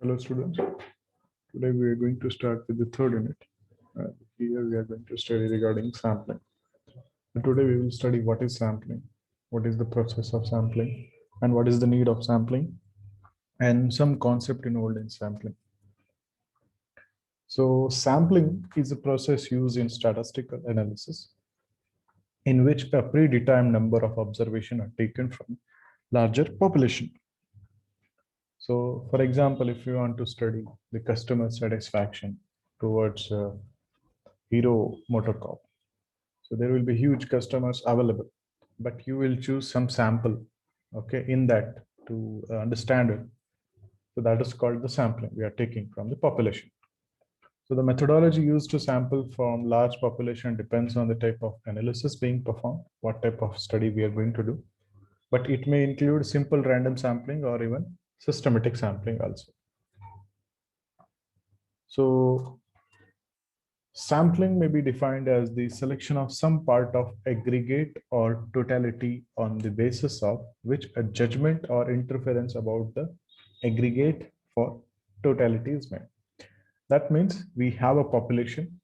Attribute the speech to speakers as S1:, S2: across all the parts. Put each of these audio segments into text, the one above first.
S1: Hello students, today we are going to start with the third unit. Here we are going to study regarding sampling. And today we will study what is sampling, what is the process of sampling, and what is the need of sampling, and some concept involved in sampling. So sampling is a process used in statistical analysis in which a predetermined number of observations are taken from larger population. So for example, if you want to study the customer satisfaction towards Hero Motorcorp. So there will be huge customers available, but you will choose some sample, okay, in that to understand it. So that is called the sampling. We are taking from the population. So the methodology used to sample from large population depends on the type of analysis being performed, what type of study we are going to do. But it may include simple random sampling or even systematic sampling also. So sampling may be defined as the selection of some part of aggregate or totality on the basis of which a judgment or inference about the aggregate for totality is made. That means we have a population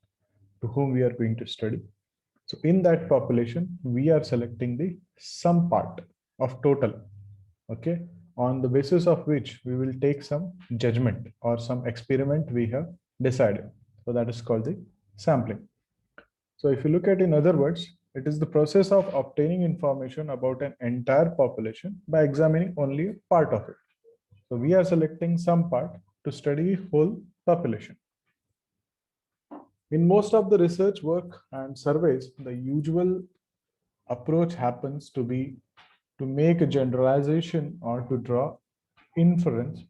S1: to whom we are going to study. So in that population, we are selecting the some part of total, okay, on the basis of which we will take some judgment or some experiment we have decided. So that is called the sampling. So if you look at in other words, it is the process of obtaining information about an entire population by examining only a part of it. So we are selecting some part to study whole population. In most of the research work and surveys, the usual approach happens to be to make a generalization or to draw inference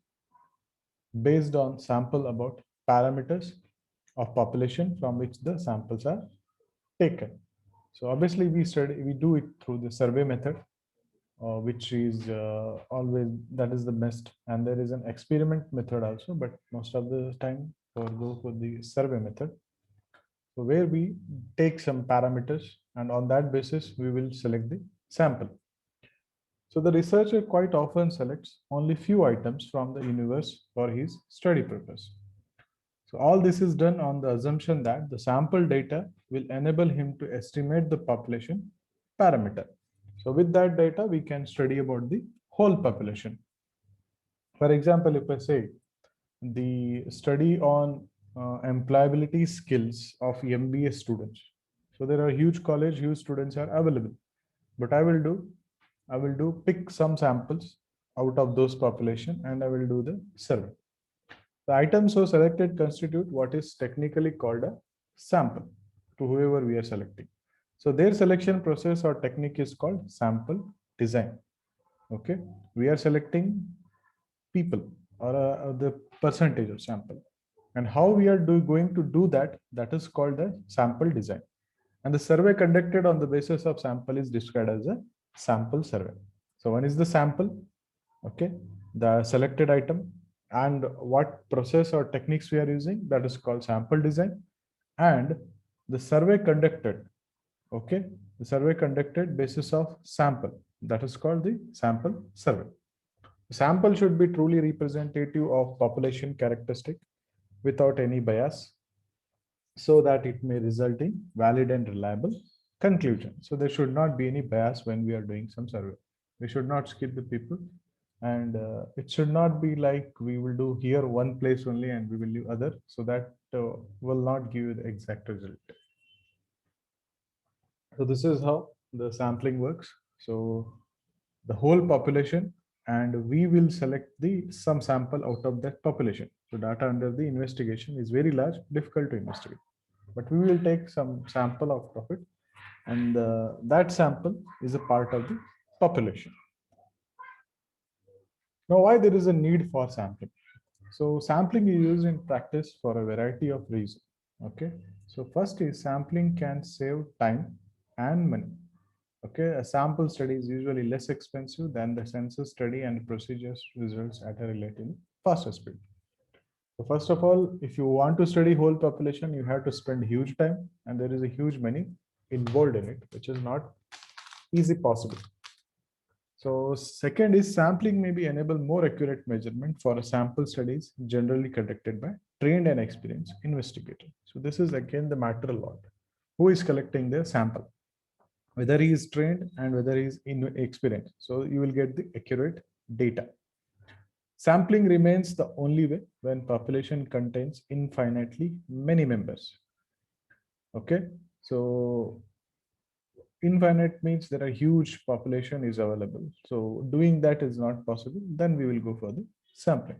S1: based on sample about parameters of population from which the samples are taken. So obviously we do it through the survey method, which is always that is the best. And there is an experiment method also, but most of the time for go for the survey method. So where we take some parameters and on that basis we will select the sample. So the researcher quite often selects only few items from the universe for his study purpose. So all this is done on the assumption that the sample data will enable him to estimate the population parameter. So with that data, we can study about the whole population. For example, if I say the study on employability skills of MBA students. So there are huge college, huge students are available. But I will do pick some samples out of those population and I will do the survey. The items so selected constitute what is technically called a sample to whoever we are selecting. So their selection process or technique is called sample design. Okay, we are selecting people or the percentage of sample, and how we are going to do that, that is called the sample design. And the survey conducted on the basis of sample is described as a sample survey. So one is the sample, okay, the selected item, and what process or techniques we are using, that is called sample design. And the survey conducted, okay, the survey conducted basis of sample, that is called the sample survey. Sample should be truly representative of population characteristic without any bias so that it may result in valid and reliable conclusion. So there should not be any bias when we are doing some survey. We should not skip the people, and it should not be like we will do here one place only and we will leave other, so that will not give you the exact result. So this is how the sampling works. So the whole population, and we will select the some sample out of that population. So data under the investigation is very large, difficult to investigate, but we will take some sample out of it, and that sample is a part of the population. Now, why there is a need for sampling? So sampling is used in practice for a variety of reasons. Okay, so first is sampling can save time and money. Okay, a sample study is usually less expensive than the census study and procedures results at a relatively faster speed. So first of all, if you want to study whole population, you have to spend huge time and there is a huge money involved in it, which is not easy possible. So second is sampling may be enable more accurate measurement for a sample studies generally conducted by trained and experienced investigator. So this is again the matter a lot. Who is collecting the sample? Whether he is trained and whether he is experienced. So you will get the accurate data. Sampling remains the only way when population contains infinitely many members. Okay, so infinite means there are huge population is available. So doing that is not possible. Then we will go for the sampling.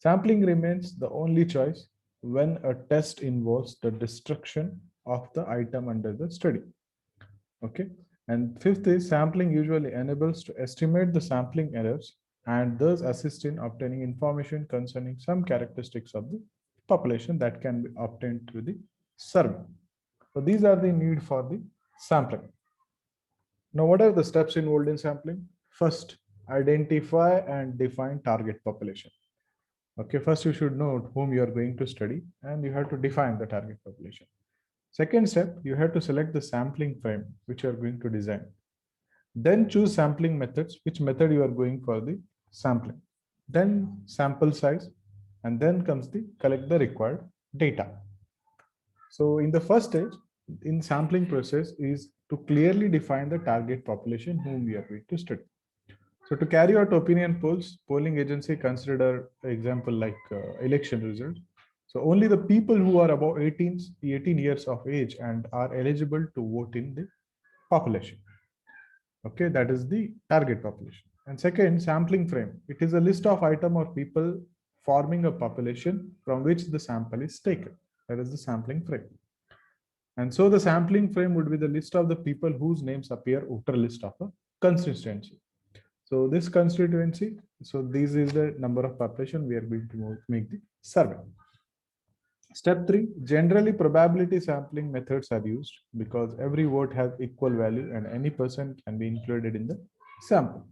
S1: Sampling remains the only choice when a test involves the destruction of the item under the study. Okay. And fifth is sampling usually enables to estimate the sampling errors and thus assist in obtaining information concerning some characteristics of the population that can be obtained through the survey. So these are the need for the sampling. Now, what are the steps involved in sampling? First, identify and define target population. Okay, first you should know whom you are going to study and you have to define the target population. Second step, you have to select the sampling frame which you are going to design. Then choose sampling methods, which method you are going for the sampling. Then sample size, and then comes the collect the required data. So in the first stage, in sampling process is to clearly define the target population whom we are going to study. So to carry out opinion polls, polling agency consider example like election results. So only the people who are above 18 years of age and are eligible to vote in the population. Okay, that is the target population. And second, sampling frame. It is a list of item or people forming a population from which the sample is taken. That is the sampling frame. And so the sampling frame would be the list of the people whose names appear outer list of a constituency. So this constituency, so this is the number of population we are going to make the survey. Step 3, generally probability sampling methods are used because every vote has equal value and any person can be included in the sample.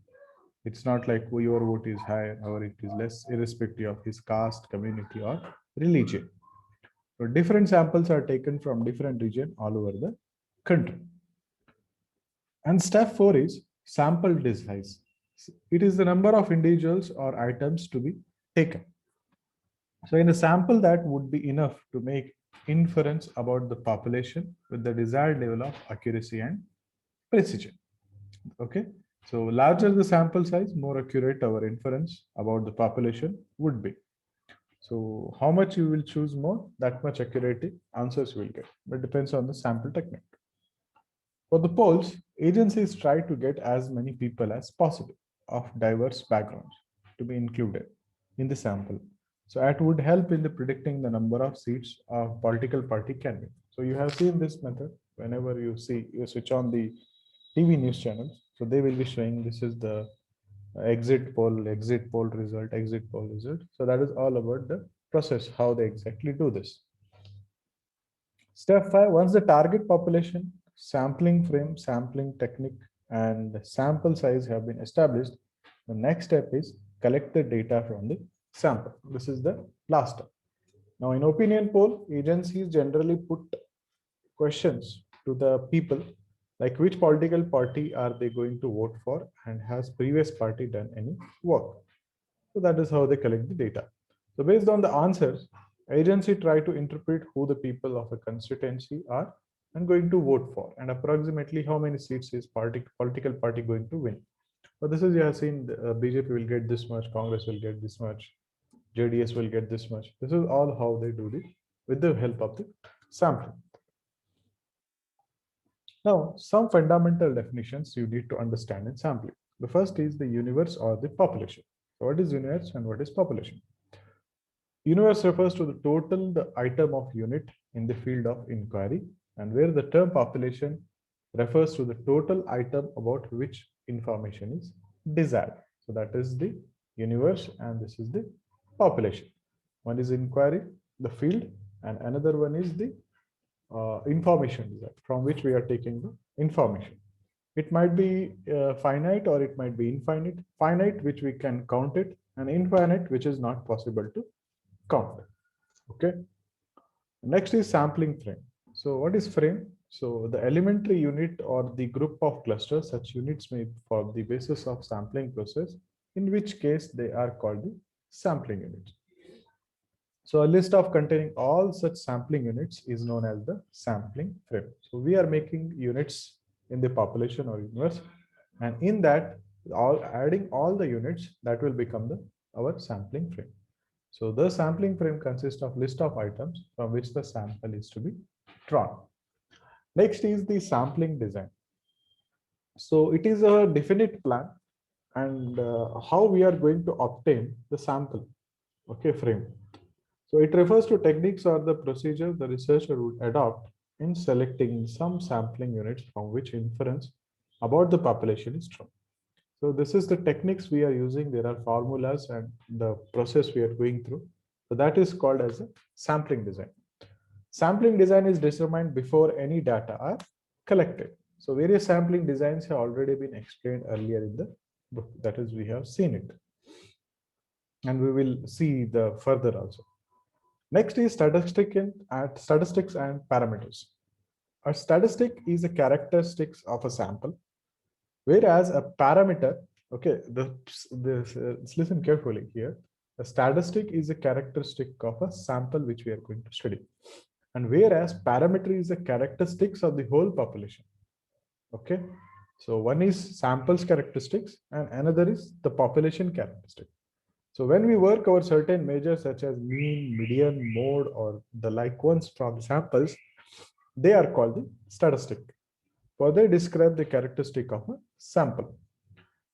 S1: It's not like your vote is higher or it is less irrespective of his caste, community or religion. So different samples are taken from different region all over the country. And step 4 is sample size. It is the number of individuals or items to be taken. So in a sample that would be enough to make inference about the population with the desired level of accuracy and precision. Okay. So larger the sample size, more accurate our inference about the population would be. So how much you will choose more, that much accurate answers you will get. But depends on the sample technique. For the polls, agencies try to get as many people as possible of diverse backgrounds to be included in the sample. So that would help in the predicting the number of seats a political party can win. So you have seen this method whenever you switch on the TV news channels. So they will be showing this is the exit poll result. So that is all about the process, how they exactly do this. Step 5, once the target population, sampling frame, sampling technique, and sample size have been established, the next step is collect the data from the sample. This is the last step. Now, in opinion poll, agencies generally put questions to the people like which political party are they going to vote for and has previous party done any work. So that is how they collect the data. So based on the answers, agency try to interpret who the people of a constituency are and going to vote for and approximately how many seats is political party going to win. So this is, you have seen BJP will get this much, Congress will get this much, JDS will get this much. This is all how they do it with the help of the sampling. Now, some fundamental definitions you need to understand in sampling. The first is the universe or the population. So what is universe and what is population? Universe refers to the total the item of unit in the field of inquiry, and where the term population refers to the total item about which information is desired. So that is the universe and this is the population. One is inquiry, the field, and another one is the information from which we are taking the information. It might be finite or it might be infinite. Finite, which we can count it, and infinite, which is not possible to count. Okay. Next is sampling frame. So what is frame? So the elementary unit or the group of clusters, such units may form the basis of sampling process, in which case they are called the sampling units. So a list of containing all such sampling units is known as the sampling frame. So we are making units in the population or universe, and in that, all adding all the units, that will become the our sampling frame. So the sampling frame consists of list of items from which the sample is to be drawn. Next is the sampling design. So it is a definite plan and how we are going to obtain the sample, okay, frame. So it refers to techniques or the procedure the researcher would adopt in selecting some sampling units from which inference about the population is drawn. So this is the techniques we are using. There are formulas and the process we are going through. So that is called as a sampling design. Sampling design is determined before any data are collected. So various sampling designs have already been explained earlier in the book. That is, we have seen it. And we will see the further also. Next is statistics and parameters. A statistic is a characteristics of a sample, whereas a parameter, okay, listen carefully here. A statistic is a characteristic of a sample which we are going to study. And whereas parameter is the characteristics of the whole population. Okay. So one is samples characteristics and another is the population characteristic. So when we work over certain measures such as mean, median, mode, or the like ones from samples, they are called the statistic. For they describe the characteristic of a sample.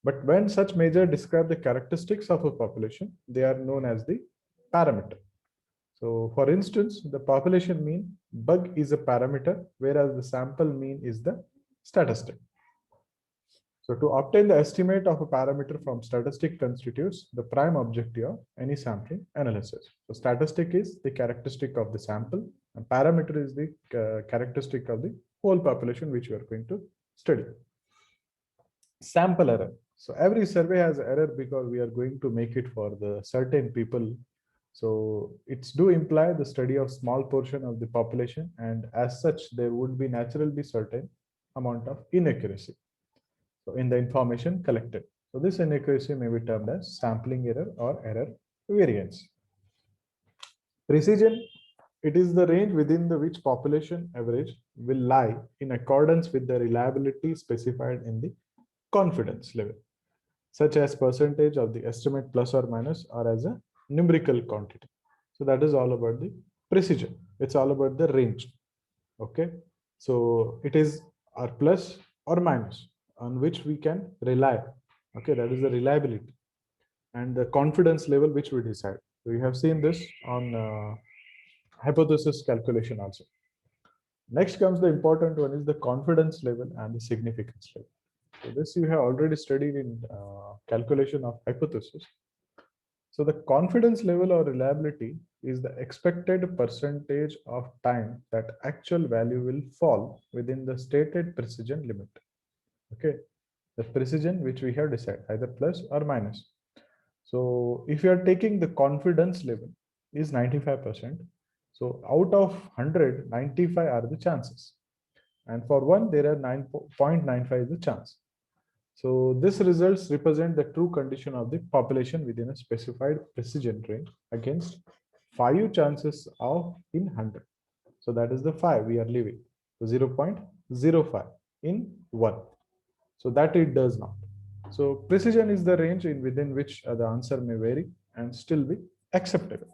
S1: But when such measures describe the characteristics of a population, they are known as the parameter. So for instance, the population mean bug is a parameter, whereas the sample mean is the statistic. So to obtain the estimate of a parameter from statistic constitutes the prime objective of any sampling analysis. So statistic is the characteristic of the sample, and parameter is the characteristic of the whole population which we are going to study. Sample error. So every survey has error because we are going to make it for the certain people. So it's do imply the study of small portion of the population, and as such, there would be naturally be certain amount of inaccuracy. So in the information collected. So this inaccuracy may be termed as sampling error or error variance. Precision, it is the range within the which population average will lie in accordance with the reliability specified in the confidence level, such as percentage of the estimate plus or minus or as a numerical quantity. So that is all about the precision. It's all about the range. Okay. So it is our plus or minus on which we can rely. Okay. That is the reliability and the confidence level which we decide. We have seen this on hypothesis calculation also. Next comes the important one is the confidence level and the significance level. So this you have already studied in calculation of hypothesis. So the confidence level or reliability is the expected percentage of time that actual value will fall within the stated precision limit. Okay, the precision which we have decided either plus or minus. So if you are taking the confidence level is 95%. So out of 100, 95 are the chances. And for one, there are 9.95 is the chance. So this results represent the true condition of the population within a specified precision range against 5 chances of in 100. So that is the 5 we are leaving. So 0.05 in 1. So that it does not. So precision is the range in within which the answer may vary and still be acceptable.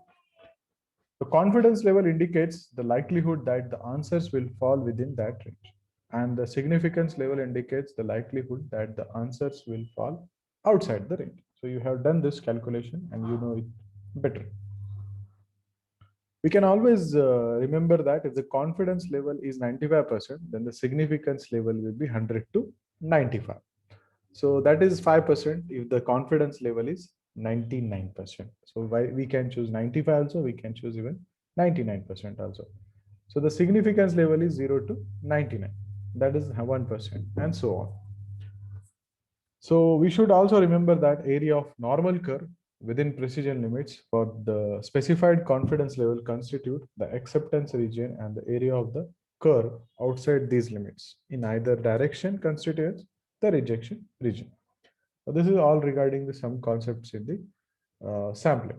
S1: The confidence level indicates the likelihood that the answers will fall within that range. And the significance level indicates the likelihood that the answers will fall outside the range. So you have done this calculation and you know it better. We can always remember that if the confidence level is 95%, then the significance level will be 100 to 95. So that is 5% if the confidence level is 99%. So why we can choose 95 also, we can choose even 99% also. So the significance level is 0 to 99. That is 1% and so on. So we should also remember that area of normal curve within precision limits for the specified confidence level constitute the acceptance region and the area of the curve outside these limits in either direction constitutes the rejection region. So this is all regarding the some concepts in the sampling.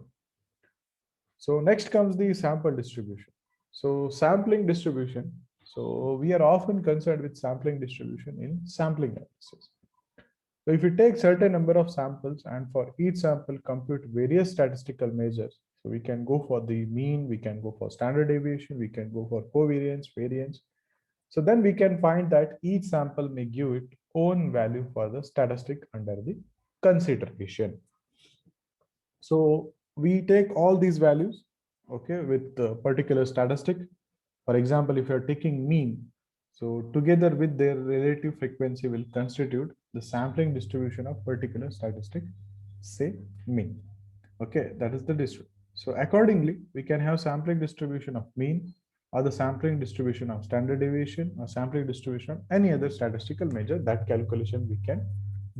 S1: So next comes the sample distribution. So sampling distribution. So we are often concerned with sampling distribution in sampling analysis. So if you take certain number of samples and for each sample compute various statistical measures, so we can go for the mean, we can go for standard deviation, we can go for covariance, variance. So then we can find that each sample may give its own value for the statistic under the consideration. So we take all these values, okay, with the particular statistic. For example, if you're taking mean, so together with their relative frequency will constitute the sampling distribution of particular statistic, say mean. Okay, that is the distribution. So accordingly, we can have sampling distribution of mean or the sampling distribution of standard deviation or sampling distribution of any other statistical measure. That calculation we can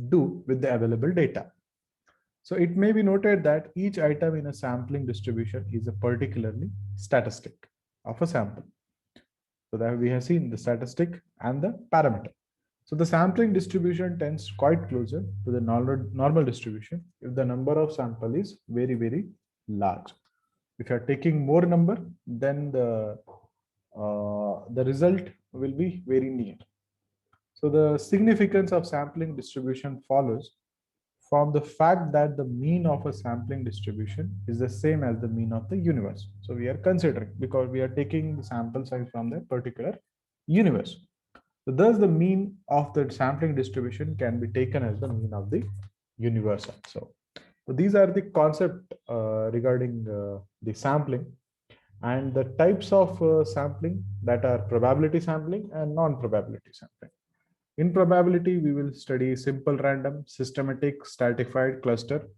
S1: do with the available data. So it may be noted that each item in a sampling distribution is a particularly statistic of a sample. So that we have seen the statistic and the parameter. So the sampling distribution tends quite closer to the normal distribution if the number of sample is very, very large. If you are taking more number, then the result will be very near. So the significance of sampling distribution follows from the fact that the mean of a sampling distribution is the same as the mean of the universe. So we are considering because we are taking the sample size from the particular universe. So thus the mean of the sampling distribution can be taken as the mean of the universe also. So these are the concept regarding the sampling and the types of sampling that are probability sampling and non-probability sampling. In probability, we will study simple random, systematic, stratified cluster.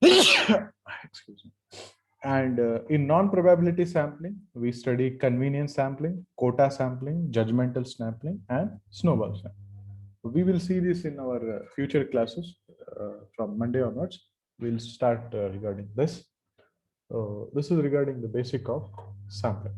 S1: Excuse me. And in non-probability sampling, we study convenience sampling, quota sampling, judgmental sampling, and snowball sampling. We will see this in our future classes from Monday onwards. We'll start regarding this. This is regarding the basic of sampling.